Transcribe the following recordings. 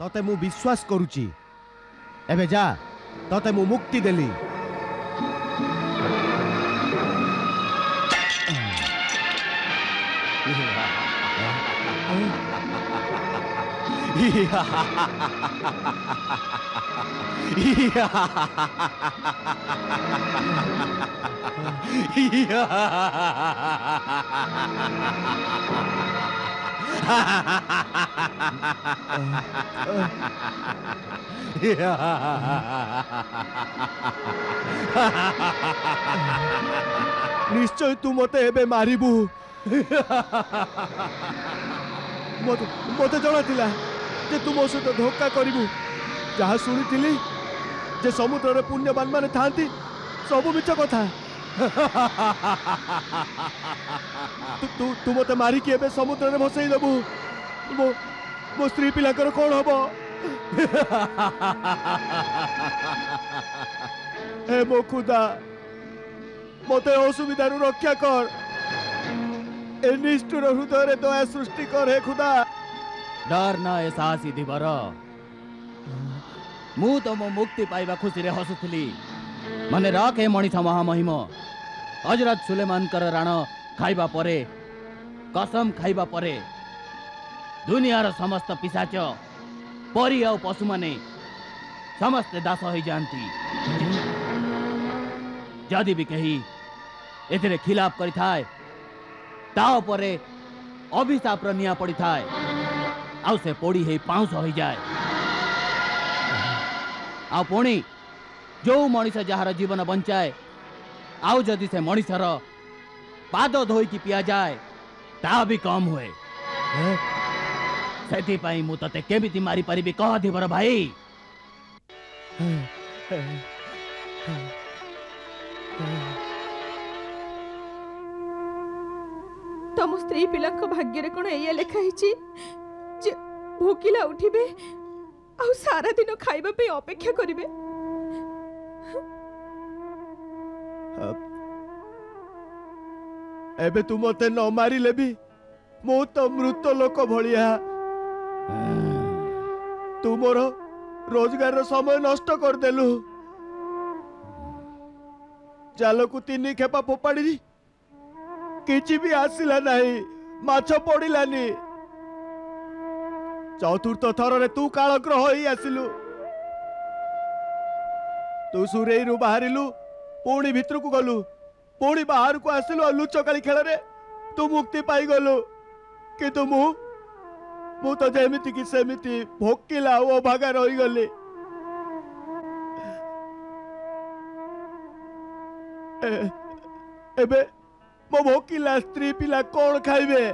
तते मु विश्वास करूची एबे जा तते मु मुक्ति देली निश्चय तू मते एबे मारिबू मते जणा थिला जे तू मो सहित धोखा करिबू जहा सुनी जे समुद्र रे पुण्यवान माने थांती सब मिछ कथा तू मते मारी के एबे समुद्र रे भसई देबू मो स्त्री पिलाकर कोन हबो ए मो खुदा मते असुविधा रक्षा कर ए निष्ठुर हृदय रे दया सृष्टि कर हे खुदा डर न ए साहसी दिवर मु तो मो मुक्ति पाइबा खुशी रे हसुथली मने रखे मणिष महामहिम हजरत सुलेमान कर राण खाइबा परे कसम खाइबा परे दुनियार समस्त पिशाच परी आ पशु माने समस्त दास हो जाती जदि भी कही एथिरे खिलाफ करि थाए ताओ परे अभिशाप निया पड़ी थाए आउ से पोड़ी हे पाउस हो जाए आ पुणी जो मनीष जार जीवन बंचाए आउ जदि से मनीषर पाद धोईकी पिया जाए ता भी कम हुए सेति पाई मु तते केमिति मारी परिबी कह दिवर भाई तम स्त्री पिला भाग्य रे कोन एया लेखा हिची जे भूकिला उठिबे आ सारा दिन खाइबा पे अपेक्षा करिवे एबे तू मते न मारी लेबी मो तो मृत लोक भलिया तू मोर रोजगार समय नष्ट कर देलु जाल को 3 खेपा फोपाड़ी किछि भी आसिला नहीं माछ पड़िलानी चतुर्थ थर रे तू कालग्रह ही आसिलु तू सुरेई रु बाहरिलु पुणी भितर को गलु पुणी बाहर को आसिलु लुचकाली खेल रे तू मुक्ति पाई गलु किंतु मु तो जेमिति कि सेमिति भोकिला ओ भागा रही गली एबे मो भोकिला स्त्री पिला कौन खाइबे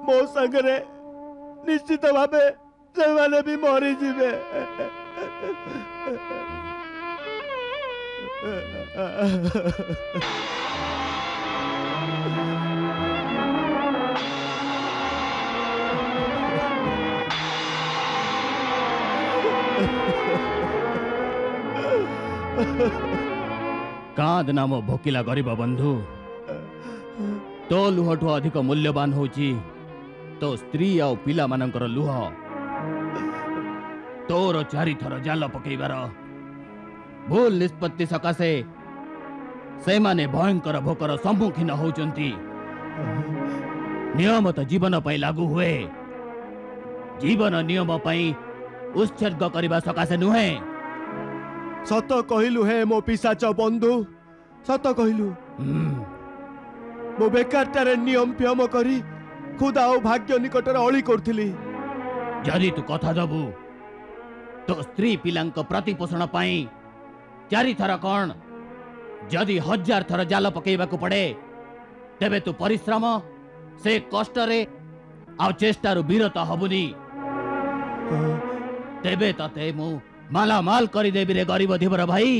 मो संगरे निश्चित भावे से भी मरी जीवे कांद नाम भोकिला गरीब बंधु तो लुहठू अधिक मूल्यवान होची तो स्त्री आ पिला मानकर लुह तोर 4 थर जाल पकेबार भूल निष्पत्ति सकाशे से माने भयंकर भोकर सम्मुखीन होचंती नियम तो जीवन पाई लागू हुए जीवन नियम पाई उत्सर्ग करबा सकाशे नुहे सत कहिलु हे मो पिशाच बंधु सत कहिलु मो बेकारटारे नियम पियम करी खुदा और भाग्य निकटर अली करथिली जदि तू कथा दबु तो स्त्री पिलांक प्रतिपोषण पाई 4 थर कौन जदि 1000 थर जाल पकेबा को पड़े तेबे तू परिश्रम से कष्ट रे आ चेष्टा रु विरत हबुनी तेबे तते मु माला माल करी देबी रे गरीब धीवर भाई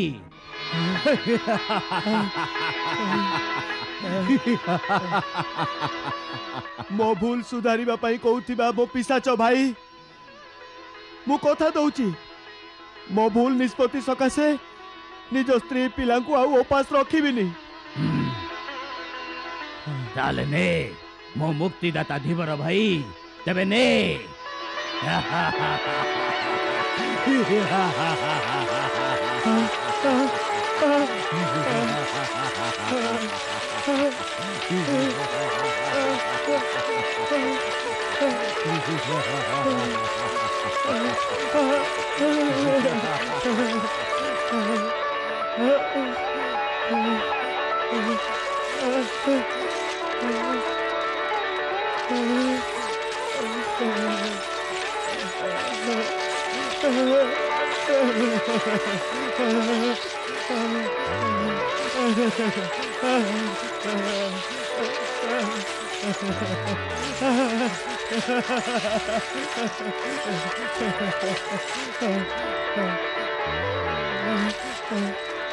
मो भूल सुधारिबा पाई कहउथिबा मो पिशाच भाई मु कथा दउची मो भूल निष्पत्ति सकाशे निज स्त्री पिलांकु आ उपास रखिबिनी ताले ने मो मुक्तिदाता धीवर भाई तेबे ने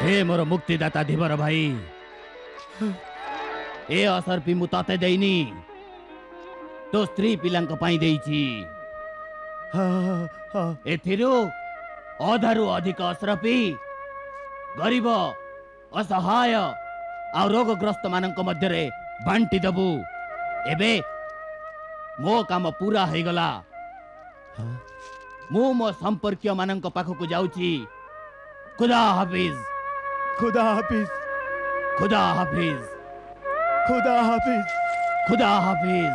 हे मोर मुक्तिदाता धीवर भाई ए असर पी मु तते देइनी तो स्त्री पिलांक पाई देइची एथिरु अधारु अधिक असरपी गरीब असहाय आ रोगग्रस्त मानक मध्यरे बांटी दबु एबे मो काम पूरा है गला मु मो संपर्कीय मानक पाखकु जाउची खुदा हाफिज खुदा हाफिज खुदा हाफिज खुदा हाफिज खुदा हाफिज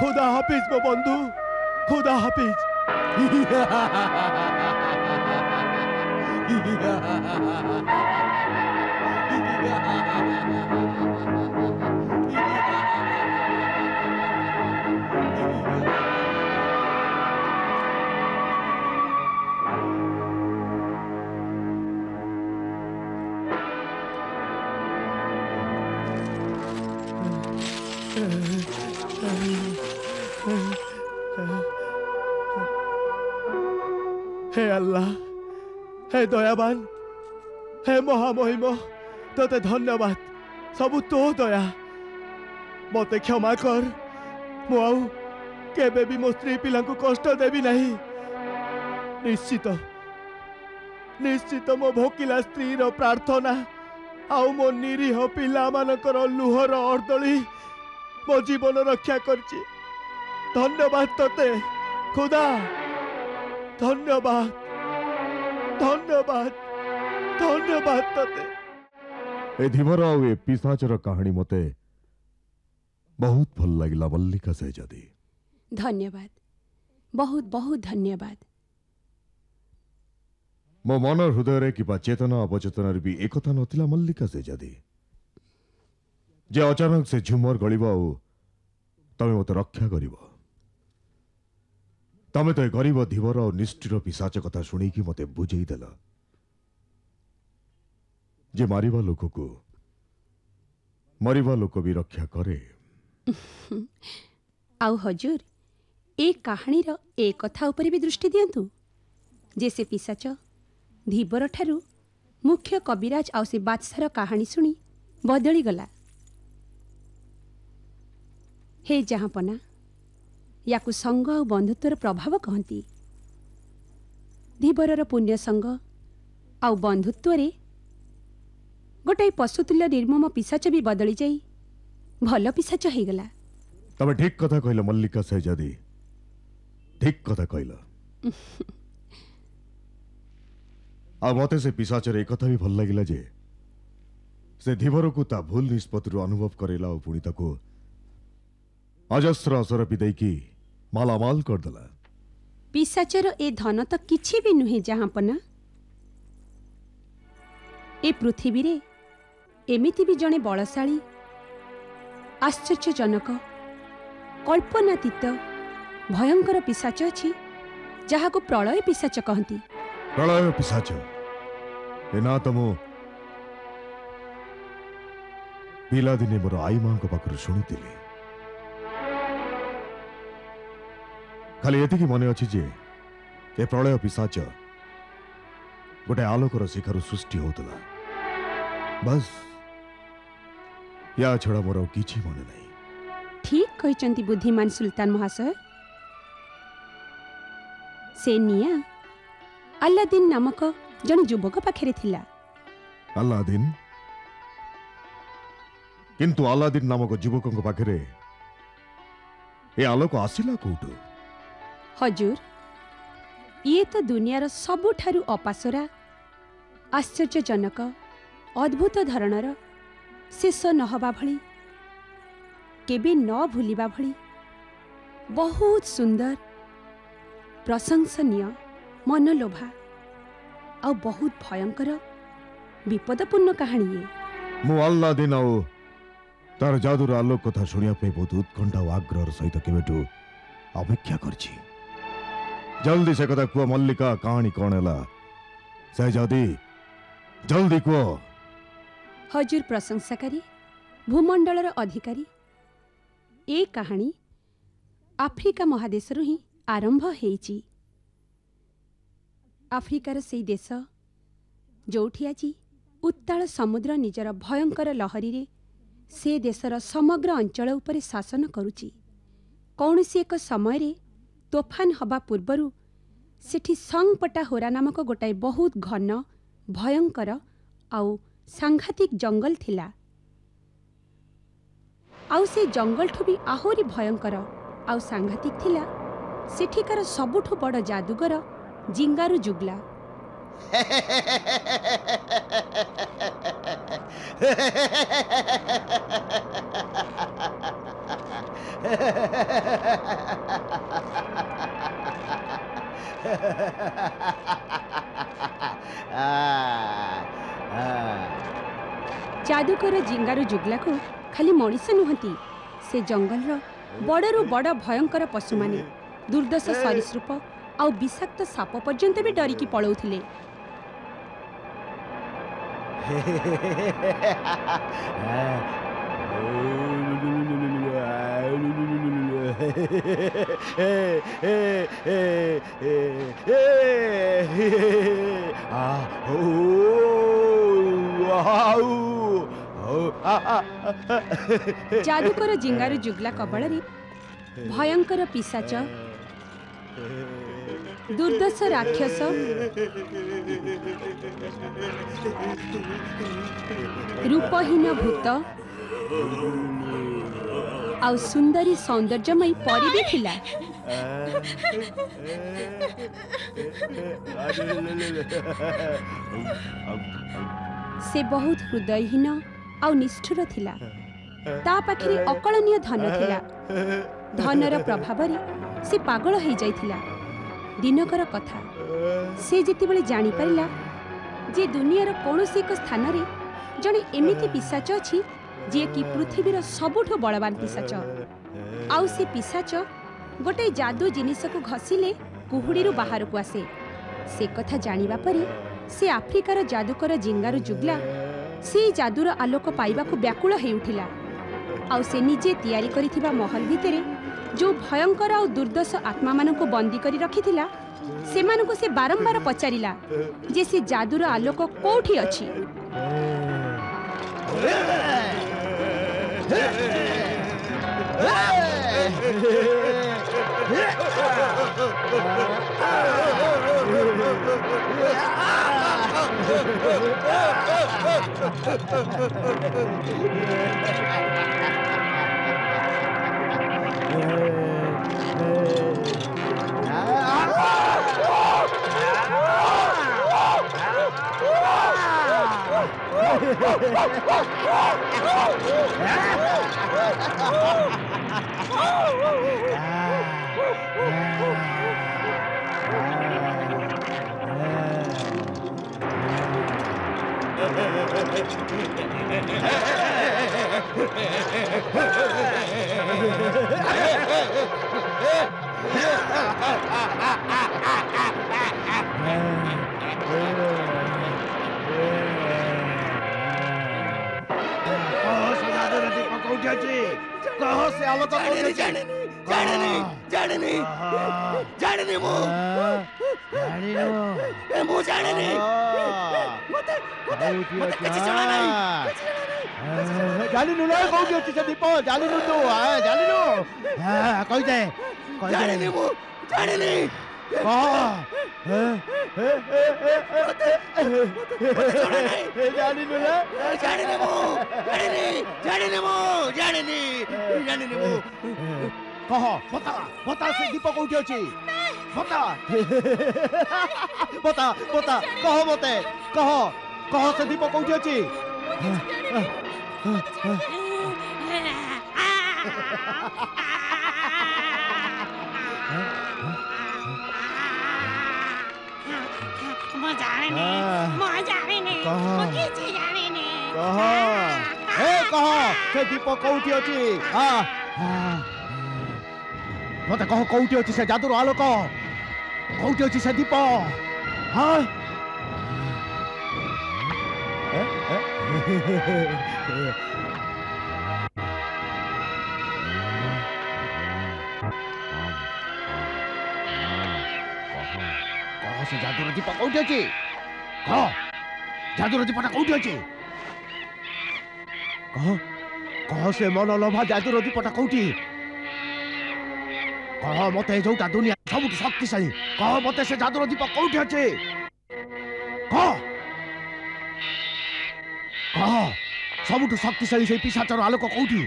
खुदा हाफिज मो बंधु खुदा हाफिज हे अल्लाह हे दयावान हे महामहिम तोते धन्यवाद सबु तो दया मते क्षमा कर मु आउ केबे भी मो स्त्री पिला को कष्ट देबी नहीं निश्चित निश्चित मो भोकिला स्त्री रो प्रार्थना आउ मो निरीह पिला मानकर लुहर अर्दली मो जीवन रक्षा करची धन्यवाद तोते खुदा धन्यवाद धन्यवाद धन्यवाद तते ए धीवर आउ ए पिशाचर कहानी मते बहुत भल लागिला मल्लिका शहजादी धन्यवाद बहुत बहुत धन्यवाद मो मन हृदय रे किबा चेतना अपचेतना रे भी एकथा नथिला मल्लिका शहजादी जे अचानक से झुमर गलिबा ओ तमे मते रक्षा करिवो तमे तो गरीब धीवर और निष्ठुर पिशाच कथा शुणी कि मते बुझेई देला जे मारिबा लोक को मरिबा लोक भी रक्षा करे आउ हजूर ए कहानी रो ए कथा ऊपर भी दृष्टि दियंतु जे से पिशाच धीवर ठारू मुख्य कविराज आउ से बादशाह कहानी शुणी बदली गला हे जहाँपना याकु संग और बंधुत्वर प्रभाव कहती धीवरर पुण्य संग आउ बंधुत्व गोटाई पशुतुल्य निर्मम पिशाच भी बदली जाई भल पिशाच हो गला तबे ठीक कथा कहला मल्लिका शहजादी ठीक कथा कहला आ मते से पिशाचर एक कथा भी भल लागिला जे से धीवर को ता भूल निष्पत्ति अनुभव करेला और पुणी ताको अजस्र असर पिदई की मालामाल कर दला पिशाचर ए धन तो किछि भी नुहे जहाँपना ए पृथ्वी रे एमिति भी जने बलशाली आश्चर्यजनक कल्पनातीत भयंकर पिशाच अछि जहा को प्रलय पिशाच कहती प्रलय पिशाच ए ना तमो पिला दिने मोर आई मां को पाखरु शुणितिली खाली एति की मने अछि जे ए प्रलय पिशाच गोटे आलोकर शिखर सृष्टि होतला बस या छड़ा मोर किछि मने नहीं ठीक कहचंती बुद्धिमान सुल्तान महाशय से निया अल्लादीन नामक जन युवक पाखरे थिला अल्लादीन किंतु अल्लादीन नामक युवक पाखरे ए आलोक आसिला कोठु? हजूर ये तो दुनियार सबुठारु अपासरा आश्चर्यजनक अद्भुत धरणर शेष नहबा भली केबे न भूलिबा भली बहुत सुंदर प्रशंसनीय मनलोभा आ बहुत भयंकर विपदपूर्ण कहानी है। मु अल्लाह दिन आओ तार जादूर आलोक कथा शुणिया पे बहुत उत्कंठा और आग्रह सहित केवेटू अपेक्षा करछि। जल्दी से कथा कुआ मल्लिका कहानी कौन है सहजादी जल्दी कुआ। हजूर प्रशंसाकारी भूमंडलर अधिकारी ए कहानी आफ्रिका महादेशरु ही आरंभ हेइछि। आफ्रिकार सेई देश जोठी आजी उत्ताल समुद्र निजर भयंकर लहरी रे से देशर समग्र अंचल उपरे शासन करुछि। कौनसी एक समय रे तोफान हवा पूर्वरु सेठी संगपटा होरा नामक गोटाए बहुत घन भयंकर आउ सांघातिक जंगल थिला। आउ से जंगल ठु भी आहुरी भयंकर आउ सांघातिक थिला सेठिकार सबुठु बड़ जादूगर जिंगारू जुगला। जादूकर जिंगारू जुगला को खाली मनीष नुहति से जंगल बड़रू बड़ भयंकर पशु माने दुर्दश सरीसृप आउ विषाक्त साप पर्यंत भी डरिकी पलाउथिले। जादूकर जिंगारू जुगला कबल रे भयंकर पिशाच दुर्दश राक्षस रूपहीन भूत आउ सुंदरी सौंदर्यमयी परी भी थिला। से बहुत हृदयहीन आउ निष्ठुर थिला। ता पाखरे अकलनीय धन थिला। धनर प्रभाव रे से पागल हो जाइथिला। दिनकर कथा से जेतेबेले जानी परिला जे दुनियार कौनसी एक स्थान रे जणे एमिति पिशाच अछि जे कि पृथ्वीर सबुठो बलवान पिशाच। आउ से पिशाच गोटे जादू जिनिस को घसिले कुहुड़ी बाहर को आसे। से कथा जानिबा परे से आफ्रिकार जादूकर जिंगारू जुगला से जादूर आलोक पाइबा को व्याकुल हे उठिला। आउ से निजे तैयारी करिथिबा महल भितरे जो भयंकर और दुर्दश आत्मा मानक बंदी करी रखिथिला सेमानक से बारंबार पचारिला जे से जादूर आलोक कोठी अछि। कहो से आलोक कह बता बता से दीप कोठी अछि बता बता बता कह मते कह से दीप कोठी अछि म जाने कह ए कह से दीप कोठी अछि हां मते कह कोठी अछि से जादूर आलोक कोठी अछि से दीप हां से जादूर दीप कोठी अछि कह जादूर दीपटा कोठी अछि कह से मन लोभा जादूर दीपटा कोठी कह मते जोटा दुनिया सबुठ शक्तिशाली कह मते से जादूर दीप कोठी अछि कह सबुठ शक्तिशाली से पिशाचर आलोक कोठी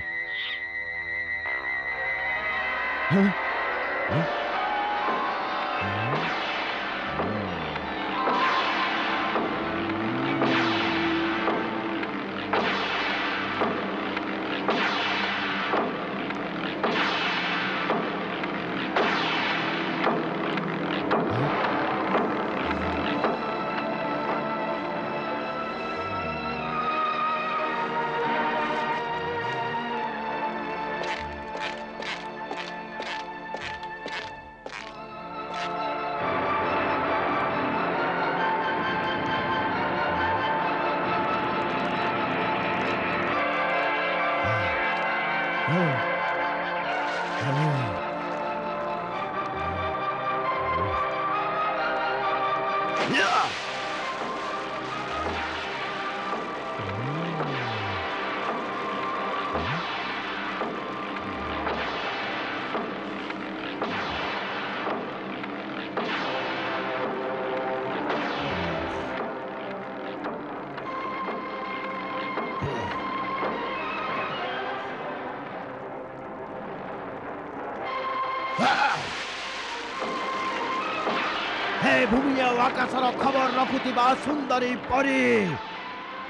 हे भूमि आकाशर खबर रखुथिबा सुंदरी परी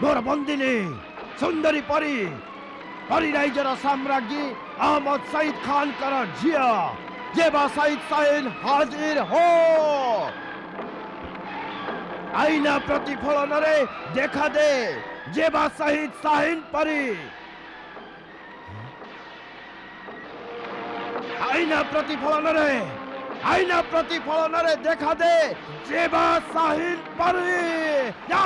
मोर बंदिनी सुंदरी परी परी राइजर साम्राज्ञी अहमद सईद खान कर झिया जेबा सईद शाहीन हाजिर हो आईना प्रतिफलन रे देखा दे जेबा शहीद शाहीन परी आईना प्रतिफलन रे देखा दे जेबा शाहीन परी या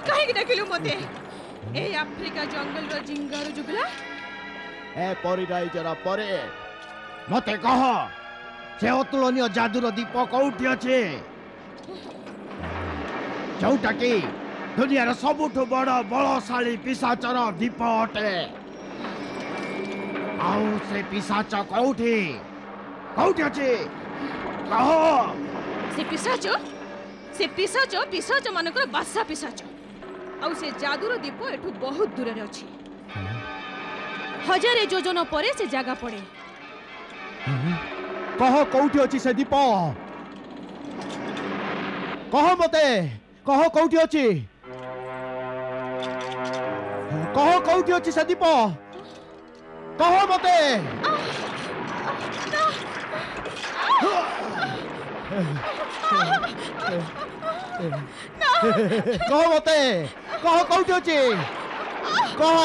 काहे डाकिलु मते ए अफ्रीका जंगल रो जिंगारो जुगला ए परिराई जरा परे मते कह से अतुलनीय जादूर दीप कोठी अछि जोटा कि दुनियार सबुठु बड़ बलशाली पिशाचर दीप अटे आउ से पिशाच कोठी कोठी अछि कह से पिशाच मानकर बासा पिशाच आउ से जादूर दीप एठू बहुत दूर रे अछि हजारे योजन परे से जागा पड़े कह कोठी अछि से दीप कह मते कह कोठी अछि कह कौटी अछि से दीप कह मते कह मते कह कौटी अछि कह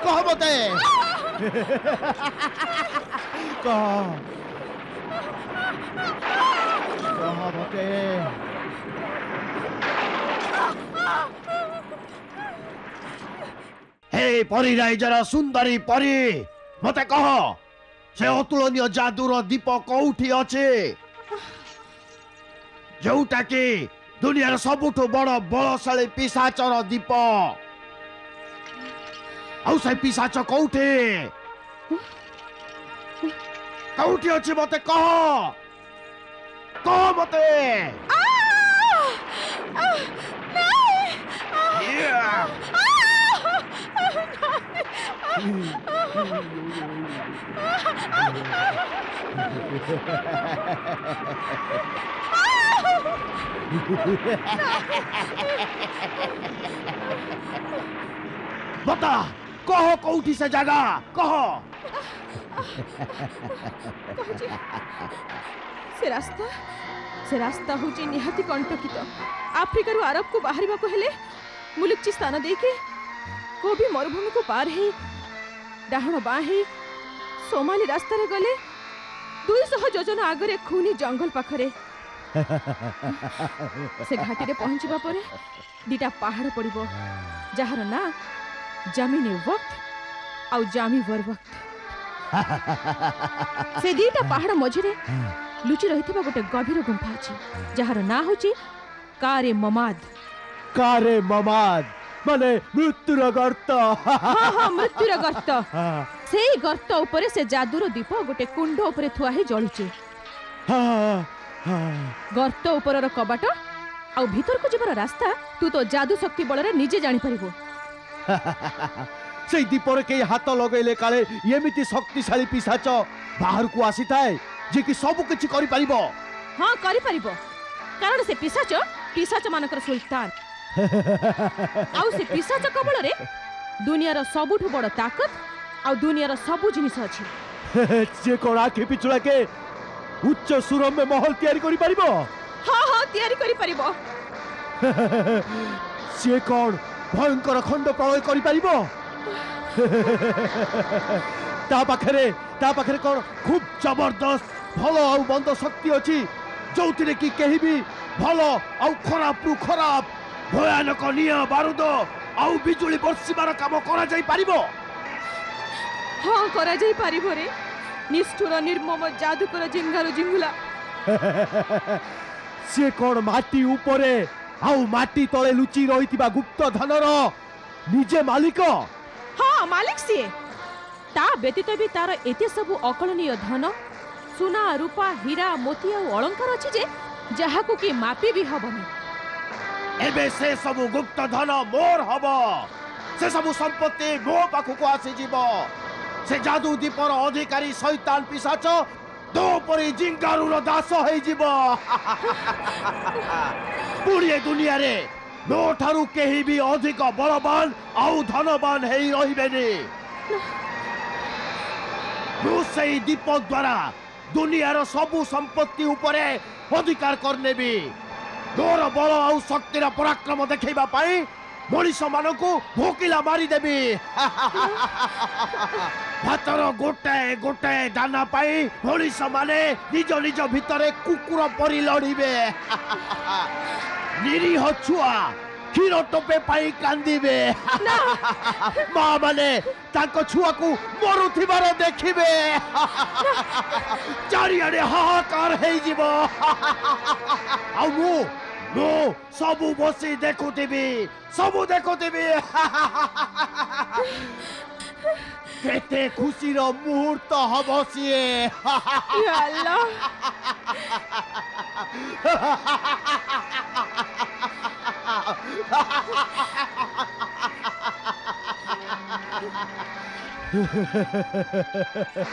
कह मते कह मते हे परी राइजर सुंदरी परी मते कह से अतुलनीय जादूर दीप कौठी अच्छे जोटा कि दुनियार सबुठु बड़ बलशाली पिशाचर दीप आउ से पिशाच कौठी कौठी अच्छे मते कह कह मते बता कह कौठी से जगह कह से रास्ता होची निहाती कंटकित आफ्रिका रु अरब को बाहरिबा को हेले मुलुकची स्थान देके कोबी मरुभूमि को पार हे डाहण बा हे सोमाली रास्ता रे गले 200 योजन आगरे खूनी जंगल पाखरे से घाटी रे पहुंचबा परे दीटा पहाड़ पड़िबो जहार ना जमीनी वक्त आउ जामी वर वक्त से दीटा पहाड़ मझिरे लुचि रहितबा गोटे गभीर गुंफा अछि जहार ना होची कारे ममाद माने मृत्युर गर्त हां मृत्युर गर्त सेई गर्त ऊपर से जादूर दीप गोटे कुंड ऊपर थुआ हे जळुचे गर्त ऊपर कबाट आ भीतर को जबर रास्ता तू तो जादू शक्ति बल रे निजे जानि परिबो से दीपर के हाथ लगेले काले एमिति शक्तिशाली पिशाच बाहर को आसी थाए जे कि सब किछि करि परिबो हां करि परिबो कारण से पिशाच मानकर सुल्तान आउ से पिशाच कबल रे दुनियार सबुठु बड़ ताकत आउ दुनियार सबु जिनिस अछि जे कोन आखि पिछुला के उच्च सुरम में महल तैयारी करि परिबो हां तैयारी करि परिबो से कोन भयंकर खंड प्रलय करि परिबो ता पाखरे कोन खूब जबरदस्त भलो आउ बंद शक्ति अछि जोतिरे कि केही भी भलो आउ खराब भयानक निया बारूद आउ बिजुली बर्षिबार काम करा जाई परिबो हां करा जाई परिबो रे निष्ठुर निर्मम जादूकर जिंगारो जिंगुला से कोन माटी ऊपरे आउ माटी तळे लुचि रहितिबा गुप्त धनर निजे मालिक हां मालिक सिए ता व्यतीत भी तार एते सब अकलनीय धन सुना रूपा हीरा मोती आ अलंकार अछि जे जहाकू की मापी भी हबनी एबे से सब गुप्त धन मोर हबो से सब संपत्ति मो पाखु को आसी जीवो से जादू दीपर अधिकारी शैतान पिशाच दो परी जिंगारुर दास होई जीवो पूरी दुनिया रे मो ठारू केही भी अधिक बलवान आउ धनवान हेई रहिबेनी मो सेई दीप द्वारा दुनियार सबु संपत्ति उपरे अधिकार करने भी मोर बल आउ शक्तिर पराक्रम देखैबा पाई मनीष मानकु भोकिला मारी देबी भातर गोटाए गोटाए दाना पाई मनीष माने निज निज भितरे कुकुर परी लड़िबे निरीह छुआ क्षीर टोपे पाई कांदिबे माँ माने ताको छुआ को मरुथिबार देखिबे चारिआडे हाहाकार हेई जीवो आउ मु सबु बसी देखुथिबी केते खुशीर मुहूर्त हबो सिए या अल्लाह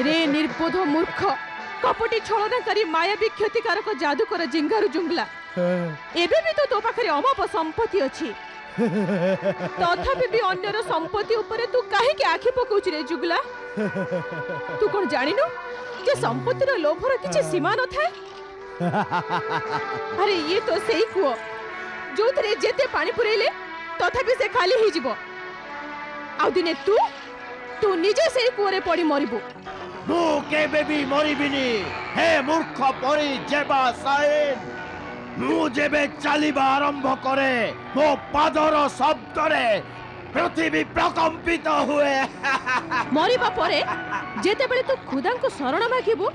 रे निर्बोध मूर्ख कपटी छलनाकारी मायावी क्षतिकारक जादूकर जिंगारू जुंगला एबे भी तो पाखरे अमाप संपत्ति अछि तथापि भी अन्यर संपत्ति ऊपर तू काहे के आखि पकाउछ रे जुगला तू कोन जानिनु जे संपत्तिर लोभर किछि सीमा न थाए अरे ये तो सही कुओ जो थरे जेते पानी पुरेले तथापि से खाली ही जीवो आउ दिने तू निजे से कुओरे पड़ी मरिबो मु केबे भी मरिबिनी हे मूर्ख परी जेबा साइन मु जेबे चलिबा आरंभ करे मो पादर शब्द रे पृथ्वी प्रकंपित हुए मरिबा परे जेते बेले तू खुदा को शरण मागिबो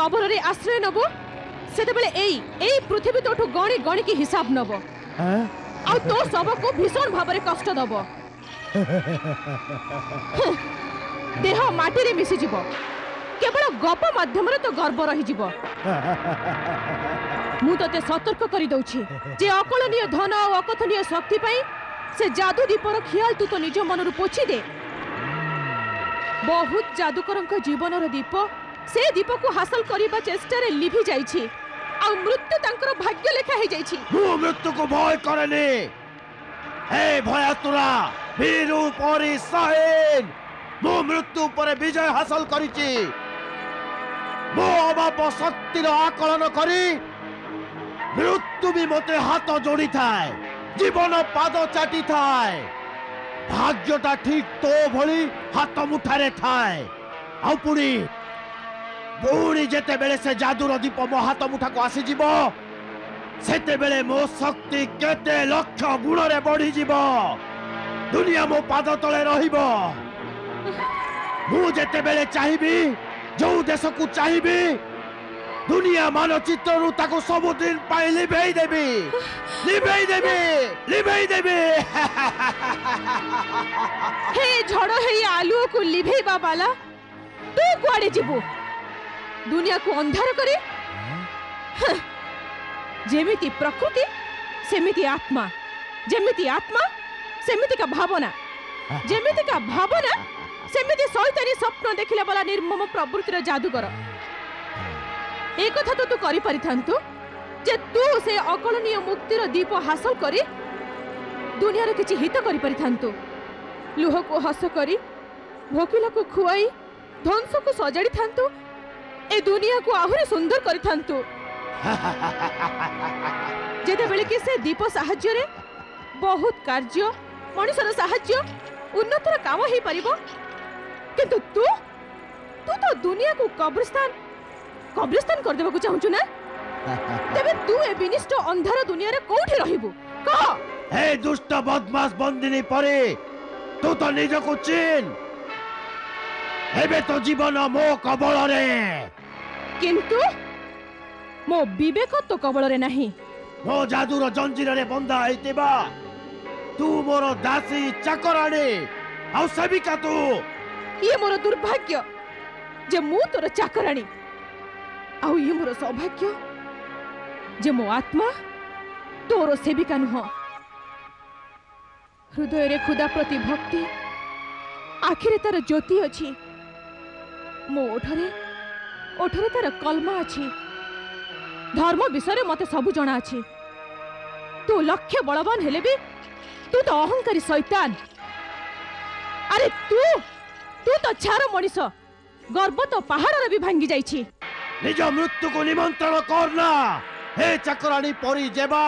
कबर रे आश्रय नबो सेते बेले एई पृथ्वी तोठु गणी गणी की हिसाब नबो आ तो सब को भीषण भाबरे कष्ट दबो देह माटी रे मिसी जीवो केवल गप माध्यम रे तो गर्व रही जीवो मु तते सतर्क करी दउछि जे अकलनीय धन और अकथनीय शक्ति पई से जादू दीपर ख्याल तू तो निज मन रु पोछि दे बहुत जादूकरक जीवन रो दीप से दीप को हासिल करिबा चेष्टा रे लिभि जाइछि आ मृत्यु तांकर भाग्य लेखा हे जाइछि मु मृत्यु को भय करेनी हे भयातुरा वीरू परी साइन मु मृत्यु पर विजय हासिल करिछि मो अबाप शक्तिर आकलन करी मृत्यु भी मते हाथ जोड़ी थाए जीवन पाद चाटी थाए भाग्यटा ठीक तो भली हाथ मुठारे थाए आ पुणी जेते बेले से जादूर दीप मो हाथ मुठा को आसी जीवो सेते बेले मो शक्ति केते लक्ष गुण रे बढ़ी जीवो दुनिया मो पाद तले रहिबो मु जेते बेले चाहिबी जो देश को चाहिबी दुनिया मानचित्र रु ताको सब दिन पाई लिभेई देबी हे झड़ हे आलू को लिभेइबा बाला तू कुआडे जीवो दुनिया को अंधार करे जेमिति प्रकृति सेमिति आत्मा जेमिति आत्मा सेमिति का भावना जेमिति का भावना सेमिति शैतानी स्वप्न देखिला वाला निर्मम प्रवृत्तिर जादूगर ए कथा तो तू करि परिथांतु जे तू से अकलनीय मुक्तिर दीप हासिल करी दुनिया रे किछि हित करि परिथांतु लुह को हस करी भोकिला को खुआई ध्वंस को सजाड़ी थांतु ए दुनिया को आहुरी सुंदर करि थांतु जेते बेले कि से दीप सहाय्य रे बहुत कार्य मनुष्यर सहाय्य उन्नतर काम ही परिबो किंतु तू तो दुनिया को कब्रिस्तान कर देबा को चाहछु ना तबे तू ए विनिष्ट अंधार दुनिया रे कोठी रहिबो कह हे दुष्ट बदमाश बंदिनी परे तू तो निज को चिन हेबे तो जीवन मो कबल रे किंतु मो विवेक तो कबल रे नहीं मो जादूर जंजीर रे बंधा आइतेबा तू मोर दासी चाकराणी आ सेविका तू ये मोर दुर्भाग्य जे मु तोर चाकराणी आउ ये मोर सौभाग्य जे मो आत्मा तोर सेविका नुह हृदय रे खुदा प्रति भक्ति आखिरे तार ज्योति अछि मो ओठरे तार कलमा अछि धर्म विषय मते सब जना अछि तू लक्ष्य बलवान हेले भी तू तो अहंकारी शैतान अरे तू तो छार मनीष गर्व तो पहाड़ भी भांगी जाइछि निज मृत्यु को निमंत्रण करना हे चक्राणी परी जेबा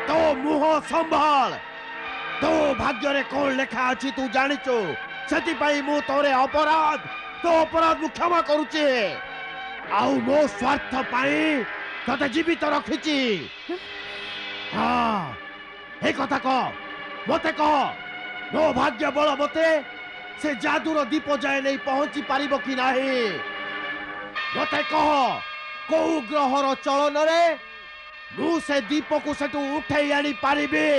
तो मुह संभाल तो भाग्य रे कोन लेखा अछि तू जानिचो सेति पई मु तोरे अपराध मु क्षमा करूचे आउ मो स्वार्थ पाई तते जीवित रखिची हां हे कथा कह मते कह मो भाग्य बल मते से जादूर दीप जाए नहीं पहुंची पारिबो कि नाही मते कह को ग्रहर चलन रे मु से दीप को सेटू उठै आनी पारिबे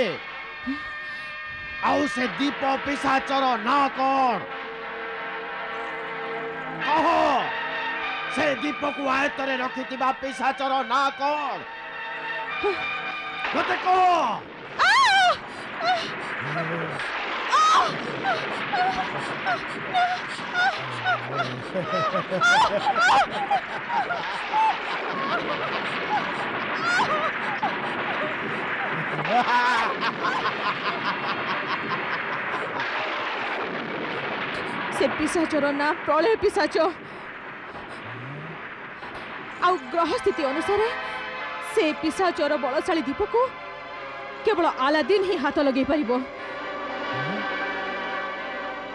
आउ से दीप पिशाचर ना कर कह से दीप को आयतरे रखितिबा पिशाचर ना कर मते कह से पिशाचर ना प्रलय पिशाच आउ ग्रह स्थिति अनुसार से पिशाचर बलशाली दीप को केवल आलादीन ही हाथ लगे पारिबो।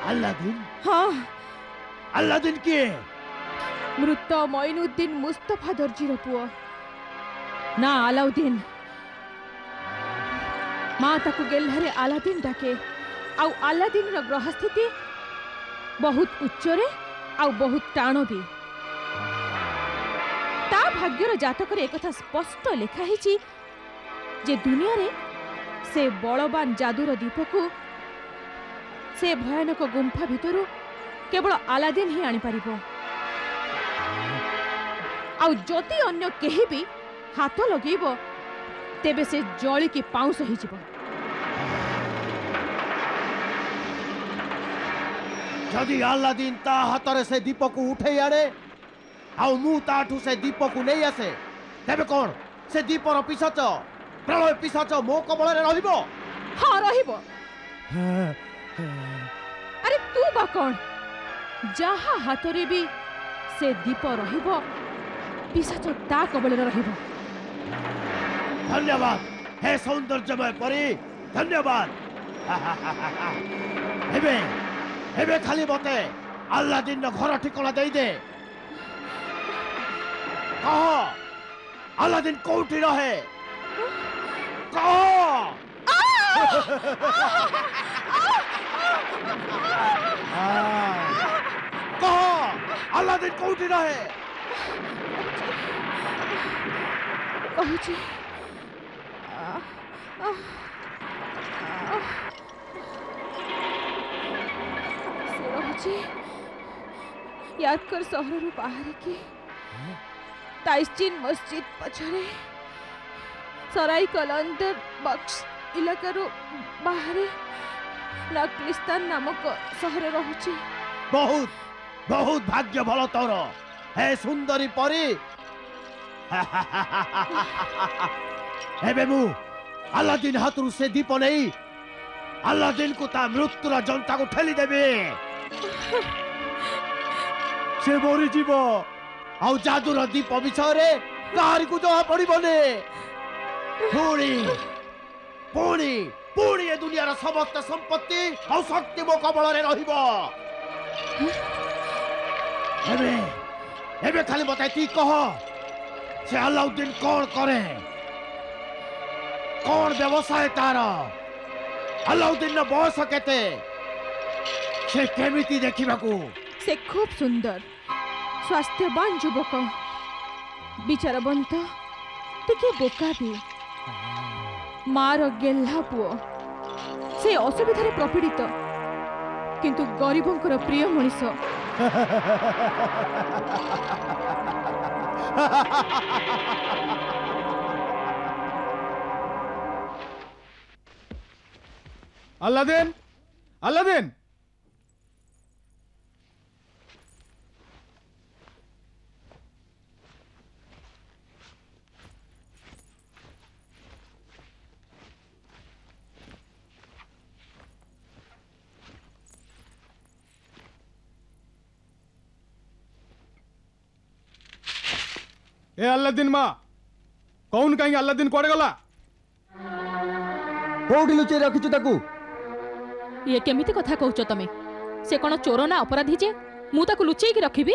अल्लादीन? हाँ, अल्लादीन किए? मृत मोइनुद्दीन मुस्तफा दर्जीर पुओ ना अलाउद्दीन। माँ ताकू गेल्हारे अलादीन डाके आउ अलादीन रो ग्रह स्थिति बहुत उच्चरे आउ बहुत टाण भी। ता भाग्यर जातक एक स्पष्ट लिखा है जे दुनिया रे से बलवान जादूर दीप को से भयानक गुंफा भितरु केवल अलादीन ही आनी पारिबो। आउ जति अन्य केही भी हाथ लगेबो तेबे से जळी की पाउस ही जिवो। जदि अल्लादीन ता हाथरे से दीप को उठे आने आउ मु ताठू से दीप को नहीं आसे तेबे कोन से दीपर पिशाच प्रलय पिशाच मो कबल रे रहिबो? हाँ रहिबो। अरे तू बा कोन जहा हाथरे भी से दीप रहिबो पिशाच ता कबल रे रहिबो। धन्यवाद हे सौंदर्यमय परी, धन्यवाद। हेबे हेबे खाली मते अल्लादीन घर ठिकाना दे दे। कह अल्लादीन कोठी रहे? कह कह अल्लादीन कोठी रहे? कहूची से रहुची यादकर सहर बाहर की ताइस्टीन मस्जिद पछरे सराई कलंदर बक्स इलाका बाहर नकलिस्तान नामक सहर रहुची। बहुत बहुत भाग्य भल तोर हे सुंदरी परी। एबे मु अल्लादीन हाथरू से दीप नहीं अल्लादीन को ता मृत्युर जनता को ठेली देबे। से मरी जीव आउ जादूर दीप विषय कहारी को जहा पड़िबने। पुणी पुणी पुणी ए दुनियार समस्त संपत्ति आउ शक्ति मो कबल रे रहिबो। एबे एबे खाली बताई कह से अलाउद्दीन कौन करे? कौन व्यवसाय तार? अलाउद्दीन न बयस केते? से केमिति देखिबाकू? से खूब सुंदर स्वास्थ्यवान युवक विचारवंत टिके बोका भी मार गेल्हा पुओ से असुविधारे प्रपीड़ित किंतु गरीबंकर प्रिय मनीष। अल्लादीन अल्लादीन ए अल्लादीन माँ कौन कहीं अल्लादीन कोड़े गला? कोठी लुचै रखिछु ताकू? ये केमिति कथा कहउछ तमे? से कोन चोर ना अपराधी जे मु ताकू लुचै की रखिबी?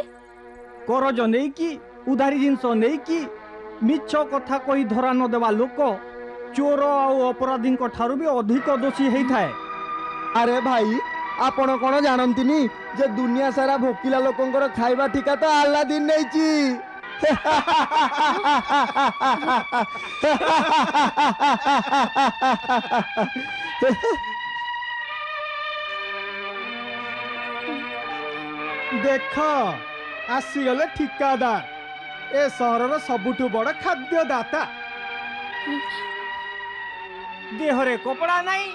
करज नहीं कि उधारी जिनस नहीं कि मिछ कथा कही धरा न देवा लोक चोर आ अपराधी ठारू भी अधिक दोषी हेई थाए। अरे भाई आपण कोन जानंतिनी जे दुनिया सारा भोकिला लोकंकर खाइबा ठिका तो अल्लादीन नहीं छी। देख आसीगले ठिकादार ए सहर सबुठु बड़ खाद्यदाता। देहरे कपड़ा नहीं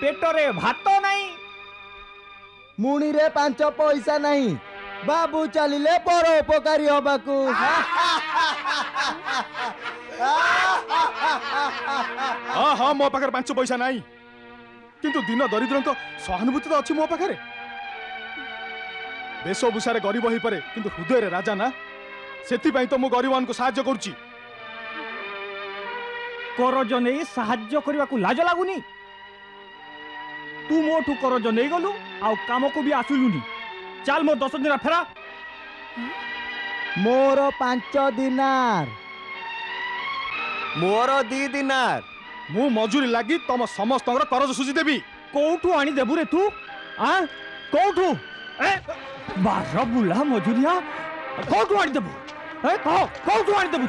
पेटरे भात नहीं मुणी रे 5 पैसा नहीं बाबू चलिले पर उपकारी हबाकू हाँ हाँ मो पाखे 5 पैसा नहीं किंतु दिन दरिद्र सहानुभूति तो अच्छी मो पाखे वेशभूषा गरीब हो पारे किंतु हृदय राजा ना से तो मु गरीब मान को साहाय्य करुच्ची करज नहीं साहाय्य करने को लाज लगुनि तू मोठू करज नहीं गलु आउ काम को भी आसुलुनी चल मो 10 दिन फेरा मोर 5 दिनार मोर 2 दिनार मु मजूरी लगी तुम समस्त करज सुझी देवी कौठू आनी देबु रे तू कौठू बार बुला मजूरिया कौठू आनी देबु कौठू आनी देबु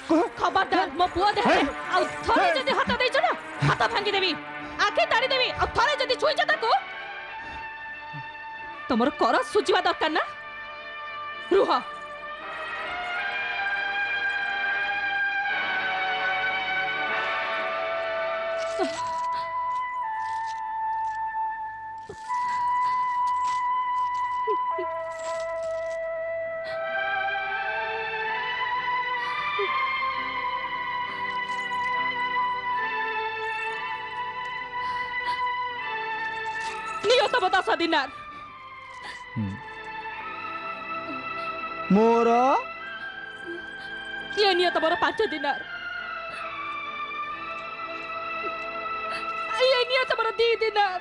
तू खबरदार मो पुआ दे आ थरे जदी हाथ देइछ ना हाथ भांगी देबी आखे ताड़ी देबी आ थरे जदी छुई जता को तमर कर सुजिवा दरकार ना रुह दिनार मोर ये नियो तमर 5 दिनार ये नियो तमर 2 दिनार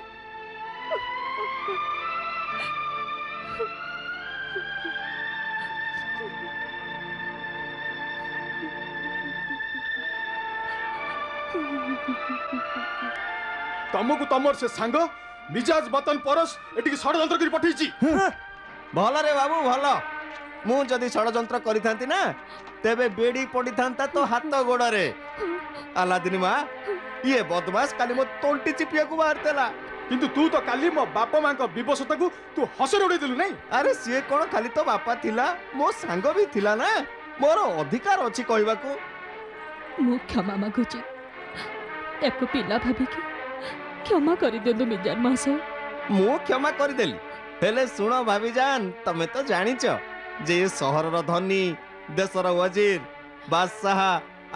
तुमको तमर से सांग मिजाज बतन परस एटिकी षडयंत्र करी पठेछि भल रे बाबू भल मु जदि षडयंत्र करि थांती ना तेबे बेडी पड़ी थांता तो हाथ गोड़े आलादिनी माँ ये बदमाश काली मो तोंटी चिपिया को बाहरतेला किंतु तू तो काली मो बापा मां को विवशता को तू हसरे उड़े दिलु नहीं अरे सी कोन खाली तो बापा थिला मो सांग भी थिला ना मोर अधिकार अछि कहबा को मु क्षमा मागुची एको पिला भाबी की क्षमा करी देंदु मिजान मासे मु क्षमा करी देली हेले सुनो भाभी जान तमे तो जानिच जे शहर रो धनी देशर वजीर बादशाह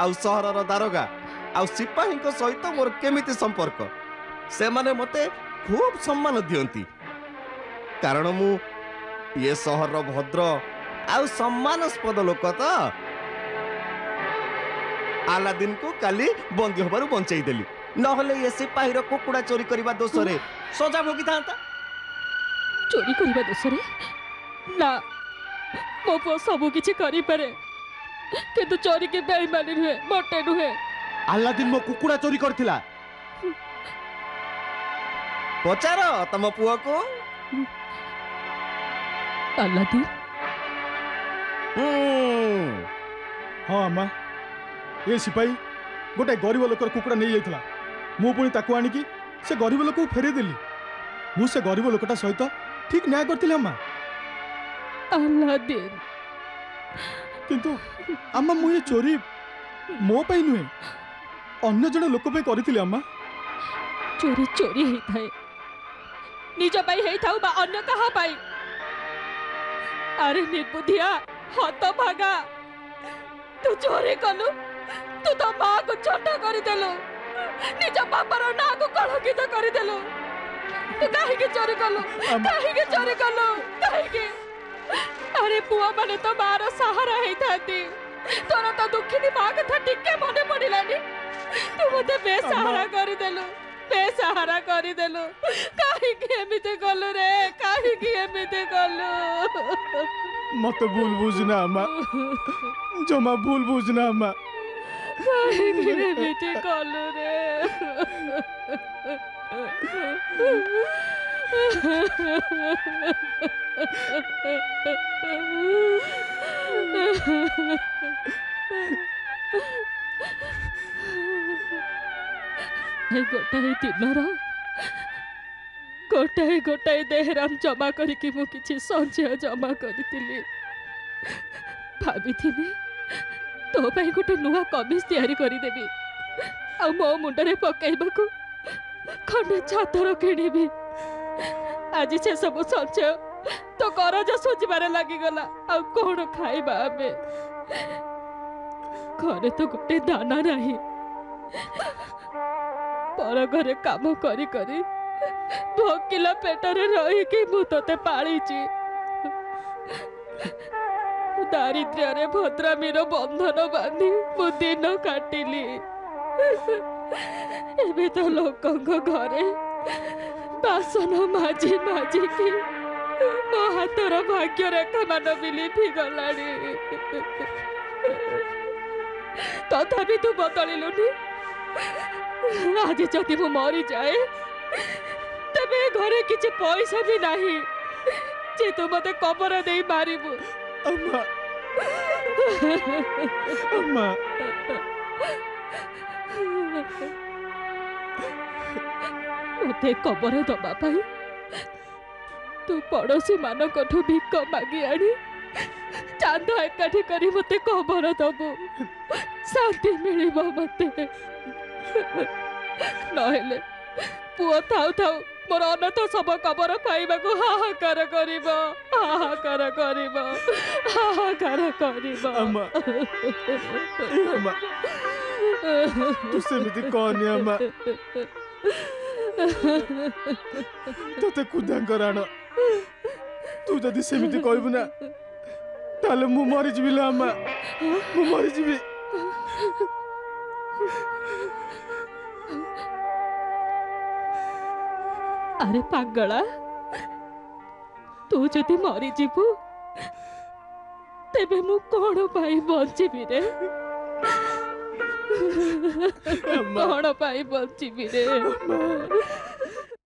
आउ शहर रो दारोगा आउ सिपाही को सहित मोर केमिति संपर्क से माने मते खूब सम्मान दियंती कारण मु ये शहर रो भद्र आउ सम्मानस्पद लोक तो आलादीन को काली बंदी होबारु बंचाई देली नहले ये सिपाही रो कुकुड़ा चोरी करबा दोष रे सजा भोगी थांता चोरी करबा दोष रे ना मो पो सब किछि करि पारे किंतु चोरी के बेईमानी हुए मोटे हुए आलादीन मो कुकुड़ा चोरी करथिला पचार तम पुआ को आलादीन हाँ अम्मा ये सिपाही गोटे गरीब लोकर कुकुड़ा नहीं जाइथिला मु पुणी ताकू आनिकी से गरीब लोक को फेरे देली मु से गरीब लोकटा सहित ठीक न्याय करथिले अम्मा आलादीन किंतु अम्मा मु ये चोरी मो पई नुहे अन्य जण लोक पे करथिले अम्मा चोरी चोरी हेई थाए निज पाई हेई थाउ बा अन्य कहा पाई अरे निर्बुद्धिया हत भागा तू चोरी कलु तू तो माँ को छोटा कर देलु निज बापर ना को कलंकित कर देलु तू काहे के चोरी कलु काहे के चोरी कलु काहे के अरे पुआ माने तो मार सहारा हेई थाती तोरा तो दुखी माँ कथा टिके मने पड़िलानी तू मते बेसहारा कर देलु बेसहारा कर देलु काहे के एमिते कलु रे काहे के एमिते कलु मत भूल बुझना अम्मा जमा भूल बुझना अम्मा काहे के एमिते कलु रे गोटाए दिनर गोटाए गोटाए देहराम जमा करके मु किछि संचय जमा करथिली भाभी तो भाई गोटे नुआ कमीज तैयारी करी देबी आ मो मुंडरे पकाइबाकू खंडे चादर किणीबी आज से सब संचय तो करज सोचबारे लागिगला आ कोण खाइबा आमे घरे तो गोटे दाना नहीं पर घरे काम करी करी भोकिला पेटरे रही कि मु तोते पाळीची दारिद्र्य भद्रामीर बंधन बांधी मु दिन काटिली एबे तो लोकंग घरे बासन माजी माजी की मो हाथर भाग्य रेखा मान बिलिफी गलानी तथापि तू बदलिलुनी आज जदि मु मरी जाए तबे घरे किछि पैसा भी नाही जे तू मते कबर देई मारिबु अम्मा अम्मा मते कबर दबा पाई तू पड़ोसी मानकठू भिक मागी आनी चांद एकाठी करी मते कबर दबु शांति मिलिबो मते नहेले पुओ थाउ थाउ मोर अनथ सब कबर पाइबाकू हाहाकार करिबो हाहाकार करिबो हाहाकार करिबो अम्मा अम्मा तू सेमिति कहनी अम्मा तोते कुदांग राण तू जदि सेमिति कहबु ना ताले मु मरि जिबि ला अम्मा मु मरि जिबि अरे पागला तू जदि मरी जीवु तेबे मु कोण पाई बंचिबि रे कोण पाई बंचिबि रे